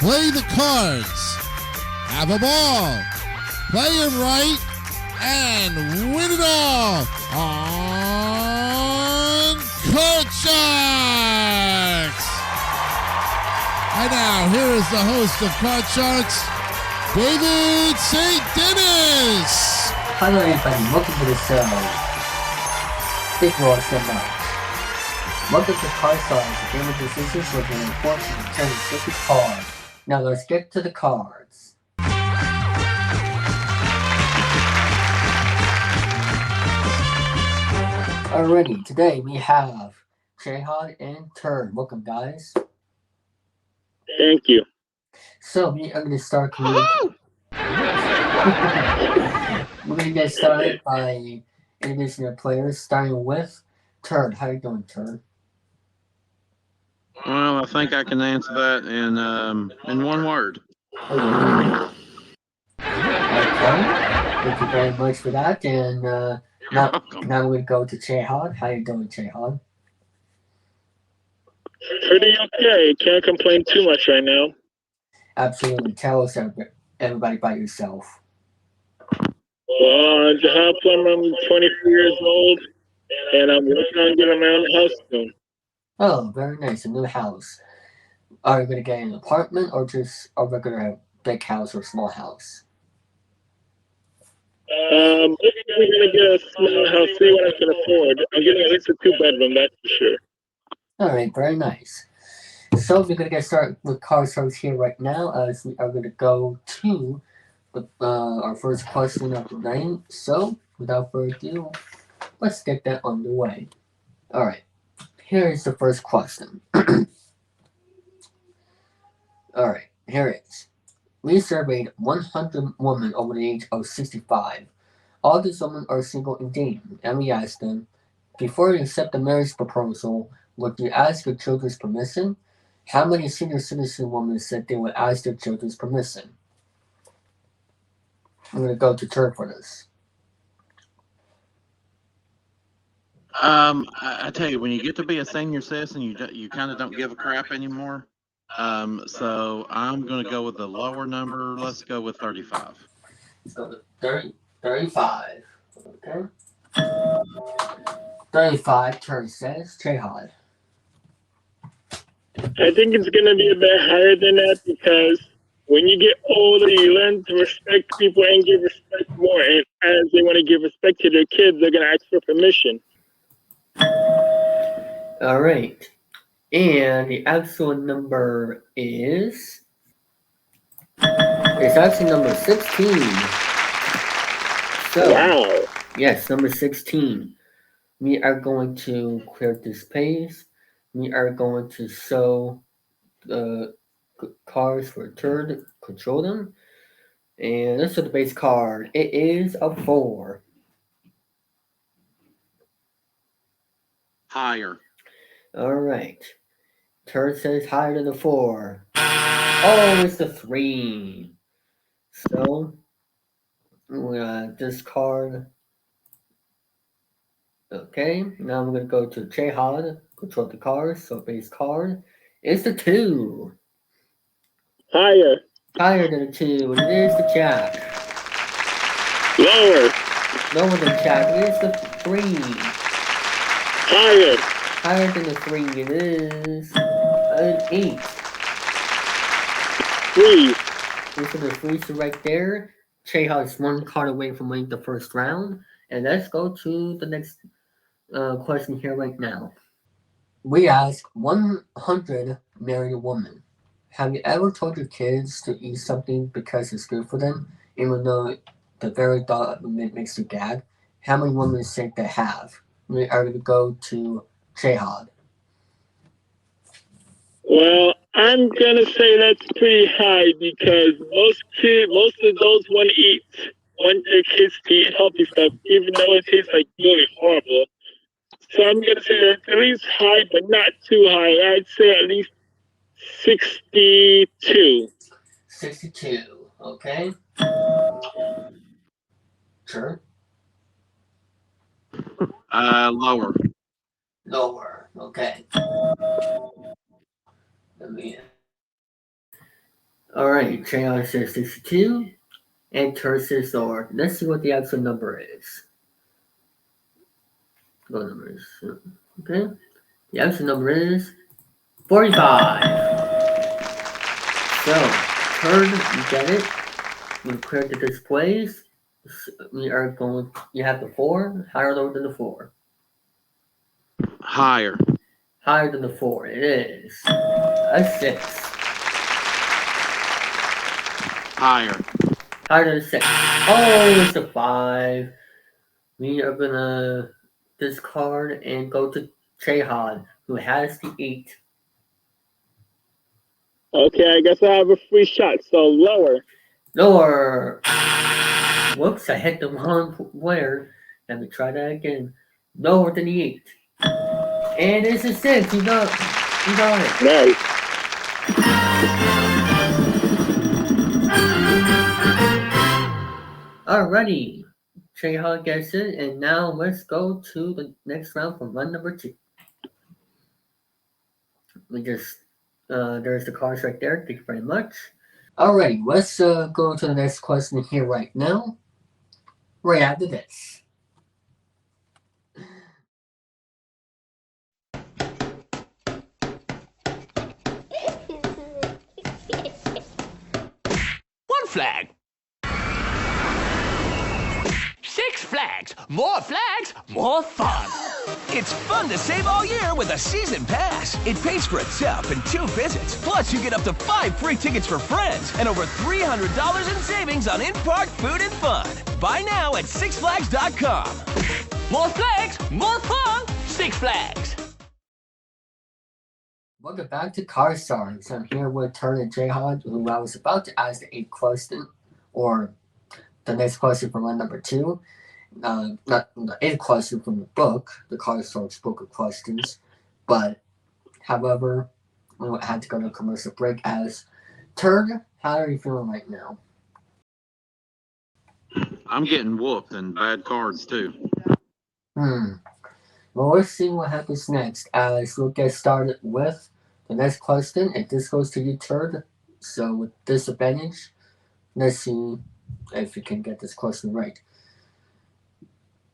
play the cards, have a ball, play it right, and win it all on Card Sharks. And now, here is the host of Card Sharks, David St. Dennis. Hello everybody, welcome to the show. Thank you all so much. Welcome to Card Sharks, a game of decisions where we force you to turn a sacred card. Now let's get to the cards. Alrighty, today we have Jihad and Turd. Welcome, guys. Thank you. So we are going to start we're going to get started by introducing our players, starting with Turd. How you doing, Turd? Well, I think I can answer that in one word. Okay. Thank you very much for that. And now we're going to go to Jihad. How you doing, Jihad? Pretty okay. Can't complain too much right now. Absolutely. Tell us everybody about yourself. Well, Jihad Plum, I'm 24 years old, and I'm working on getting my own house soon. Oh, very nice. A new house. Are you going to get an apartment or just a regular big house or small house? I'm going to get a small house, see what I can afford. I'm getting at least a 2-bedroom, that's for sure. All right, very nice. So we're going to get started with Card Sharks here right now as we are going to go to our first question of the night. So without further ado, let's get that underway. All right, here is the first question. All right, here it is. We surveyed 100 women over the age of 65. All these women are single indeed, and we asked them, before you accept a marriage proposal, would you ask your children's permission? How many senior citizen women said they would ask their children's permission? I'm going to go to Turk for this. I tell you, when you get to be a senior citizen, you kind of don't give a crap anymore. So I'm going to go with the lower number. Let's go with 35. Let's go with 35. Okay. 35, Turk says. Jihad. I think it's going to be a bit higher than that because when you get older, you learn to respect people and give respect more. And as they want to give respect to their kids, they're going to ask for permission. All right. And the actual number is... It's actually number 16. So, wow. Yes, number 16. We are going to clear this page. We are going to show the cards for Turd, control them. And let's show the base card. It is a 4. Higher. All right. Turd says higher than the 4. Oh, it's a 3. So, we're going to discard. Okay, now I'm going to go to Jihad, control the cards, so base card. It's the 2. Higher. Higher than the 2, and it is the Jack. Lower. Lower than Jack, it is the 3. Higher. Higher than the 3, it is an 8. 3. These are the 3s right there. Jihad is 1 card away from winning the first round. And let's go to the next question here right now. We ask 100 married women. Have you ever told your kids to eat something because it's good for them, even though the very thought of it makes you gag? How many women say they have? We are going to go to Jihad. Well, I'm going to say that's pretty high because most adults want their kids to eat healthy stuff, even though it tastes like really horrible. So I'm going to say that's at least high, but not too high. I'd say at least 62. 62, okay. Sure. Lower. Lower, okay. Let me... Alright, Trayon says 62, and Turd says lower. Let's see what the actual number is. What number is? Okay. The actual number is 45. So, Turd, you get it. We cleared the displays. We are going. You have the 4, higher or lower than the 4? Higher. Higher than the 4. It is a 6. Higher. Higher than a 6. Oh, it's a 5. We are gonna discard and go to Chehan, who has the 8. Okay, I guess I have a free shot, so lower. Lower. Whoops, I hit the wrong player. Let me try that again. Lower than the 8. And it's a 6. You got it. Nice. Alrighty. Chehan gets it, and now let's go to the next round for run number 2. We just there's the cards right there. Thank you very much. Alright, let's go to the next question here right now. Right after this. One flag. 6 flags. More flags, more fun. It's fun to save all year with a season pass. It pays for itself in 2 visits. Plus, you get up to 5 free tickets for friends and over $300 in savings on in-park food and fun. Buy now at sixflags.com. More flags, more fun. 6 Flags. Welcome back to Car Stars. I'm here with Turd and Jayhawk, who I was about to ask the 8th question, or the next question from run number 2. Not the 8th question from the book, the Car Stars book of questions. But, however, we had to go to a commercial break. As Turd, how are you feeling right now? I'm getting whooped and bad cards too. Well, let's see what happens next. As we'll get started with the next question, and this goes to you, Turd. So with disadvantage, let's see if you can get this question right.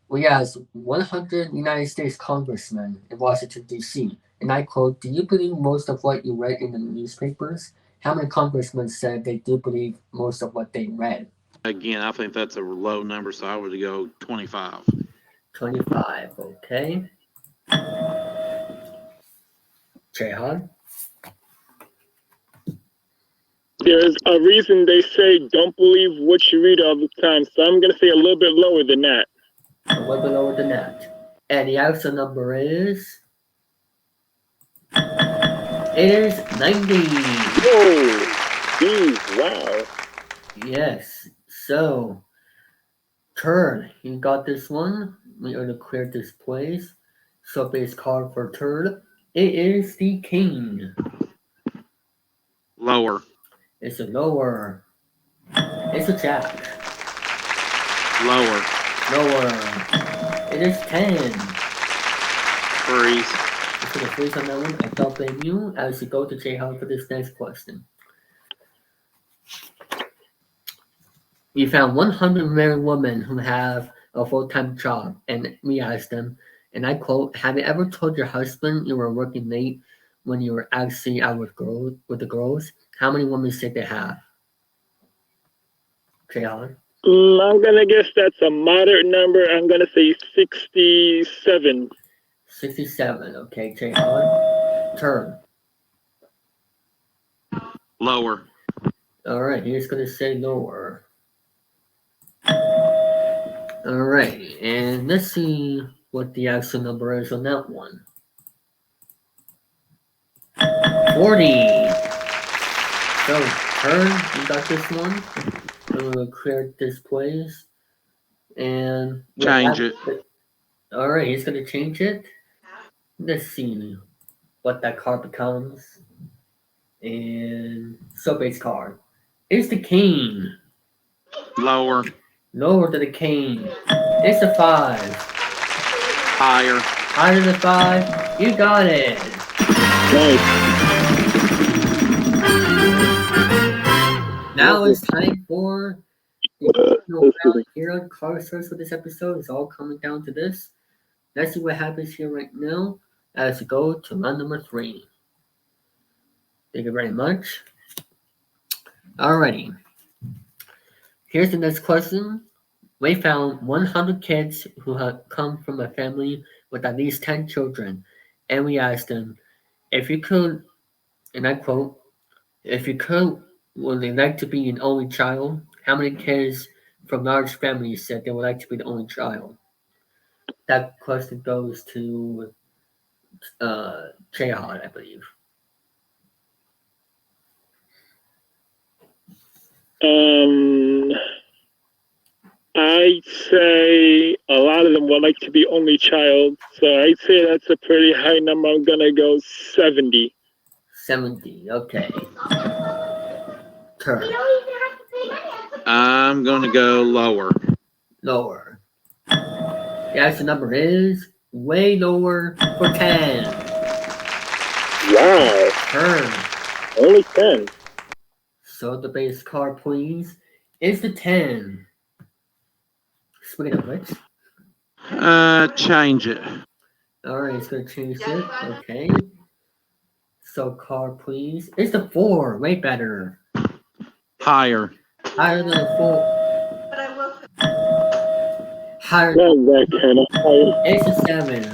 We asked 100 United States congressmen in Washington, D.C., and I quote, "Do you believe most of what you read in the newspapers?" How many congressmen said they do believe most of what they read? Again, I think that's a low number, so I would go 25. 25, okay. Jayhan? There's a reason they say don't believe what you read all the time, so I'm going to say a little bit lower than that. A little bit lower than that. And the actual number is... It is 90. Whoa! Geez, wow. Yes. So, Turd, you got this one. We are going to clear this place. So base card for Turd. It is the King. Lower. It's a lower. It's a Jack. Lower. Lower. It is 10. Freeze. It's going to freeze on that one. I don't blame you as you go to Jayhan for this next question. We found 100 married women who have a full-time job, and we asked them, and I quote, "Have you ever told your husband you were working late when you were actually out with the girls?" How many women say they have? Jayhan? I'm going to guess that's a moderate number. I'm going to say 67. 67, okay, Jayhan. Turn. Lower. All right, he's going to say lower. All right, and let's see what the actual number is on that one. 40. So, Turn, you got this one. I'm going to clear this place. And... Change it. All right, he's going to change it. Let's see what that card becomes. And so base card. It's the King. Lower. Lower to the King. It's a 5. Higher. Higher than 5. You got it. Nice. Now it's time for the final round here on Car Search for this episode. It's all coming down to this. Let's see what happens here right now as we go to round number 3. Thank you very much. Alrighty. Here's the next question. We found 100 kids who have come from a family with at least 10 children, and we asked them, if you could, and I quote, if you could, would they like to be an only child? How many kids from large families said they would like to be the only child? That question goes to Jayhad, I believe. I'd say a lot of them would like to be only child, so I'd say that's a pretty high number. I'm gonna go 70. 70, okay. Turn. I'm gonna go lower. Lower. The actual number is way lower for 10. Wow. Turn. Only 10. So the base card, please, is the 10. Speaking of which. Change it. Alright, it's gonna change it. Okay. So card, please. It's the 4. Way better. Higher. Higher than the 4. Higher. Not that kind of high. It's a 7.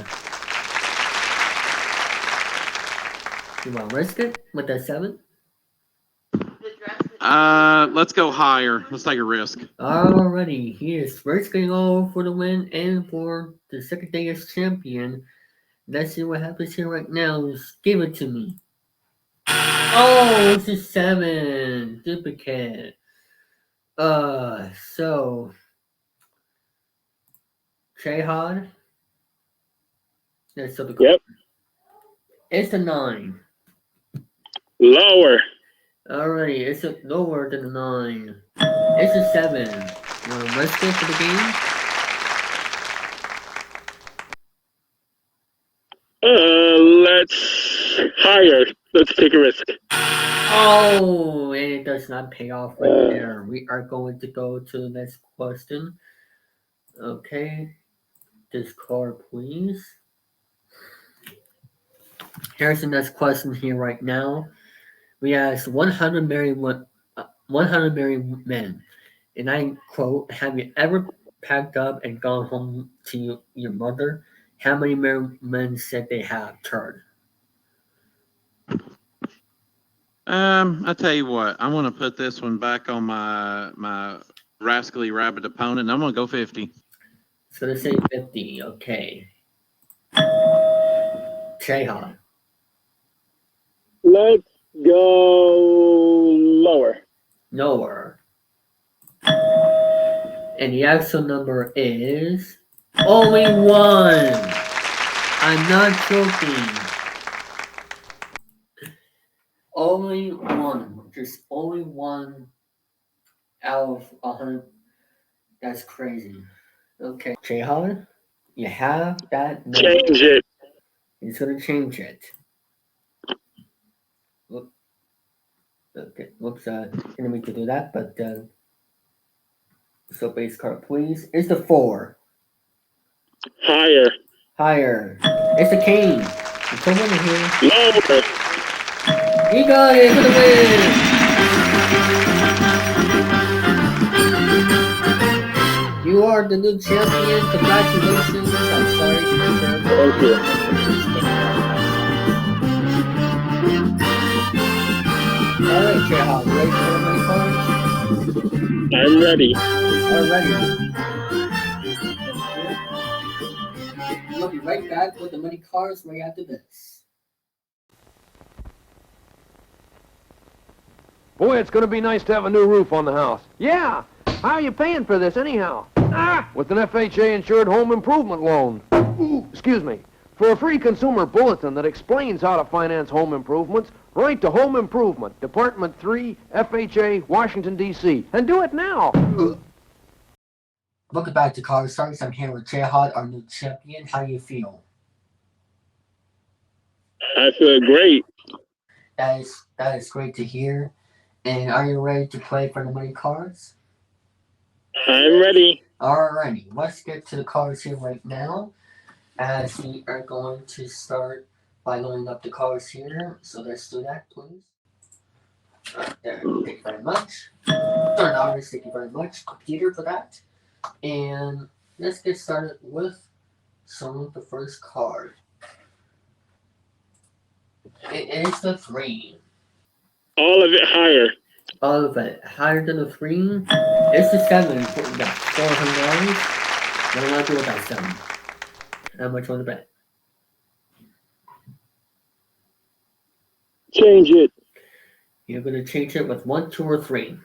You wanna risk it with that 7? Let's go higher. Let's take a risk. Alrighty, he is risking all for the win and for the second day as champion. Let's see what happens here right now. Just give it to me. Oh, it's a 7. Duplicate. So Jayhad. That's the Yep. It's a 9. Lower. Alright, it's a lower than a 9. It's a 7. You wanna risk it for the game? Let's higher. Let's take a risk. Oh, and it does not pay off right there. We are going to go to the next question. Okay. This card, please. Here's the next question here right now. We asked 100 married men, and I quote, have you ever packed up and gone home to your mother? How many married men said they have? Turn. I tell you what, I'm gonna put this one back on my rascally rabbit opponent, and I'm gonna go 50. It's gonna say 50. Okay. Jayhad. Let's go lower. Lower. And the actual number is only 1. I'm not joking. Only 1. Just only 1 out of 100. That's crazy. Okay. Jayhad, you have that number. Change it. He's gonna change it. Okay, whoops, didn't mean to do that, but so base card, please. It's the 4. Higher. Higher. It's the king. You come over here. Lower. He got it for the win. You are the new champion. Congratulations. I'm sorry to disturb you. Thank you. Alright, Jayhad, ready for the money cards? I'm ready. Alrighty. We'll be right back with the money cards right after this. Boy, it's going to be nice to have a new roof on the house. Yeah. How are you paying for this anyhow? With an FHA-insured home improvement loan. Ooh, excuse me. For a free consumer bulletin that explains how to finance home improvements, write to Home Improvement, Department 3, FHA, Washington, D.C. And do it now. Welcome back to Car Search. I'm here with Jayhad, our new champion. How do you feel? I feel great. That is great to hear. And are you ready to play for the money cards? I'm ready. Alrighty, let's get to the cards here right now. As we are going to start by loading up the cards here. So let's do that, please. Right there. Thank you very much. Artist, thank you very much, computer, for that. And let's get started with the first card. It is the 3. All of it higher. All of it higher than the 3. It's the 7. You got $400. What do I do with that 7? How much on the bet? Change it. You're going to change it with 1, 2, or 3.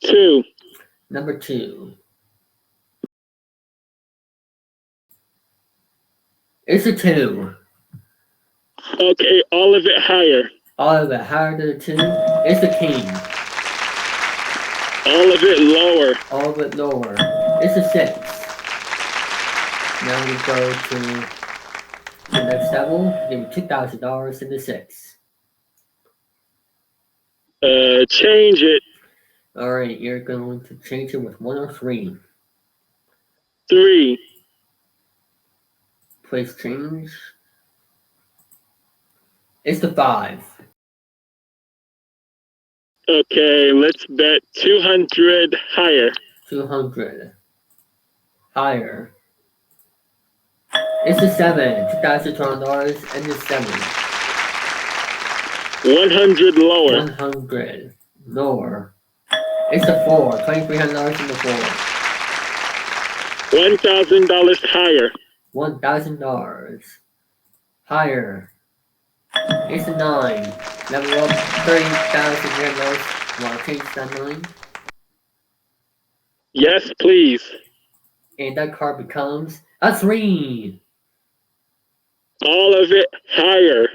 2. Number 2. It's a 2. Okay, all of it higher. All of it higher than a 2. It's the king. All of it lower. All of it lower. It's a 6. Now we go to the next level. Give me $2,000 in the 6. Change it. Alright, you're going to change it with 1 or 3. 3. Place change. It's the 5. Okay, let's bet 200 higher. 200. Higher. It's the 7. $2,200 and the 7. 100 lower. 100. Lower. It's the 4. $2,300 in the 4. $1,000 higher. $1,000. Higher. It's the 9. Level up $30,000. Want to change that 9? Yes, please. And that card becomes a 3. All of it higher.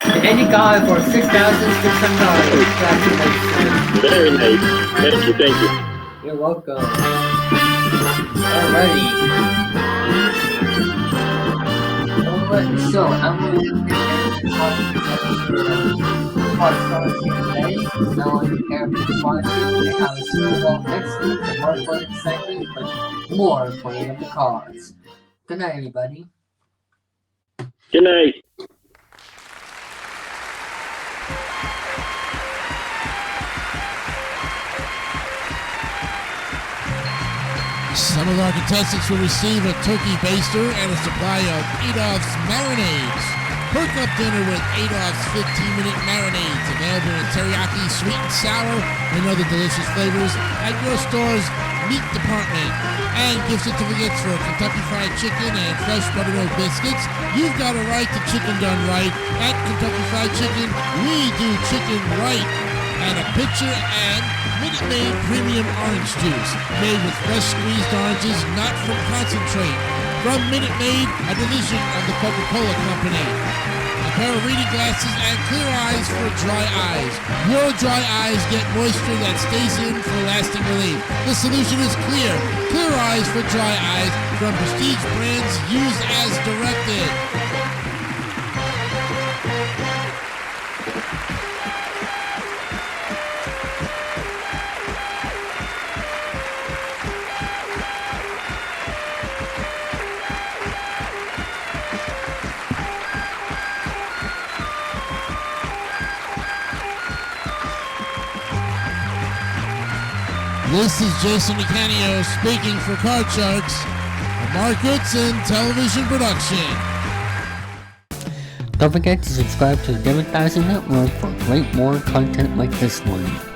And you got it for $6,600. Congratulations. Very nice. Thank you. You're welcome. Alrighty. Alright, so I'm going to cards here today. Now I'm prepared for the watching and how to see well next week for more fun and excitement, but more playing of the cards. Good night, everybody. Good night. Some of our contestants will receive a turkey baster and a supply of Adolph's marinades. Perk up dinner with Adolph's 15-minute marinades, available in teriyaki, sweet and sour, and other delicious flavors at your store's meat department. And gift certificates for Kentucky Fried Chicken and fresh buttermilk biscuits. You've got a right to chicken done right. At Kentucky Fried Chicken, we do chicken right. And a pitcher and Minute Maid Premium Orange Juice, made with fresh squeezed oranges, not from concentrate. From Minute Maid, a division of the Coca-Cola Company. A pair of reading glasses and clear eyes for dry eyes. Your dry eyes get moisture that stays in for lasting relief. The solution is clear. Clear eyes for dry eyes from Prestige brands, used as directed. This is Jason Nicanio speaking for Card Sharks, a Mark Goodson television production. Don't forget to subscribe to the David Dyson Network for great more content like this one.